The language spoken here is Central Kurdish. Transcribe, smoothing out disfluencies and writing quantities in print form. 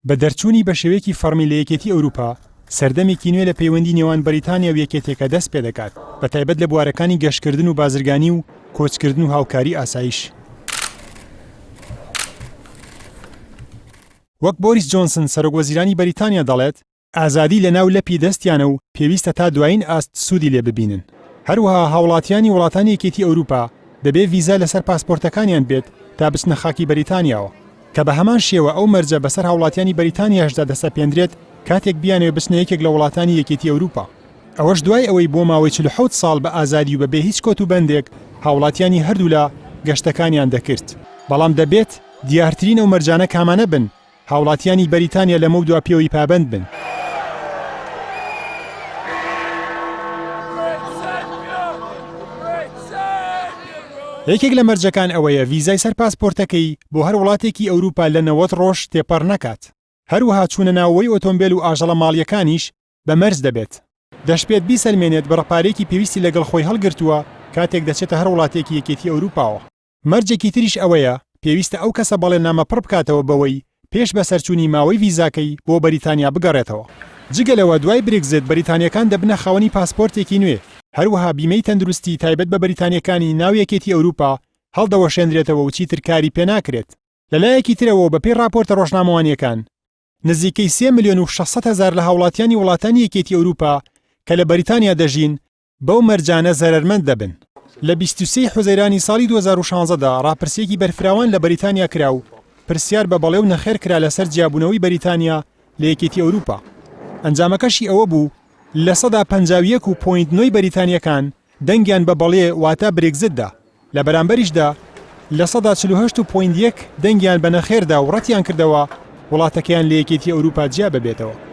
بە دەرچوونی بە شێوەیەکی فەرمی لە یەکێتی ئەوروپا سەردەمێکی نوێ لە پەیوەندی نێوان بەریتانیا و یەکێتێکە دەست پێ دەکات بە تایبەت لە بوارەکانی گەشتکردن و بازرگانی و کۆچکردن و هاوکاری ئاسایش. وەک بۆریس جۆنسن سەرۆکوەزیرانی بەریتانیا دەڵێت ئازادی لە ناو لەپی دەستیانە و پێویستە تا دوایین ئاست سوودی لێ ببینن. هەروەها هاوڵاتیانی وڵاتانی یەکێتی ئەوروپا دەبێ ڤیزا لەسەر پاسپۆرتەکانیان بێت تا بچنە خاکی بەریتانیاوە کە بە هەمان شێوە ئەو مەرجە بەسەر هاوڵاتیانی بەریتانیاشدا دەسەپێندرێت کاتێک بیانەوە بچنە یەکێک لە وڵاتانی یەکێتی ئەوروپا. ئەوەش دوای ئەوەی بۆ ماوەی 47 ساڵ بە ئازادی و بەبێ هیچ کۆت و بەندێک هاوڵاتیانی هەردوو لە گەشتەکانیان دەکرد. بەڵام دەبێت دیارترین ئەو مەرجانە کامانە بن هاوڵاتیانی بەریتانیا لەمە و دوا پێوەی پابند بن. یەکێک لە مەرجەکان ئەوەیە ڤیزای سەر پاسپۆرتەکەی بۆ هەر وڵاتێکی ئەوروپا لە 90 ڕۆژ تێپەڕ نەکات. هەروەها چوونە ناوەوەی ئۆتۆمبیل و ئاژەڵە ماڵیەکانیش بە مەرج دەبێت. دەشپێت بیسەلمێنێت بە ڕەپارێکی پێویستی لەگەڵ خۆی هەڵگرتووە کاتێک دەچێتە هەر وڵاتێکی یەکێتی ئەوروپاوە. مەرجێکی تریش ئەوەیە پێویستە ئەو کەسە بەڵێنامە پڕ بکاتەوە بەوەی پێش بە سەرچوونی ماوەی ڤیزاکەی بۆ بەریتانیا بگەڕێتەوە. جگەلەوە دوای برێگزێت بەریتانیەکان دەبنە خاوەنی پاسپۆرتێکی نوێ. هەروەها بیمەی تەندروستی تایبەت بە بەریتانیەکانی ناو یەکێتی ئەوروپا هەڵدەوەشێنرێتەوە و چیتر کاری پێ ناکرێت. لەلایەکی ترەوە بەپێی راپۆرتە ڕۆژنامەوانیەکان نزیکەی 3,600,000 لە هاوڵاتیانی وڵاتانی یەکێتی ئەوروپا کە لە بەریتانیا دەژین بەو مەرجانە زەرەرمەند دەبن. لە 23 حوزەیرانی ساڵی 2016دا ڕاپرسیەکی بەرفراوان لە بەریتانیا کرا و پرسیار بە بەڵێ و نەخێر کرا لەسەر جیابوونەوەی بەریتانیا لە یەکێتی ئەوروپا. ئەنجامەکەشی ئەوە بوو لە 51.9 بەریتانیەکان دەنگیان بە بەڵێ واتە برێگزتدا، لە بەرامبەریشدا لە 48.1 دەنگیان بە نەخێردا و ڕەتیان کردەوە وڵاتەکەیان لە یەکێتی ئەوروپا جیا ببێتەوە.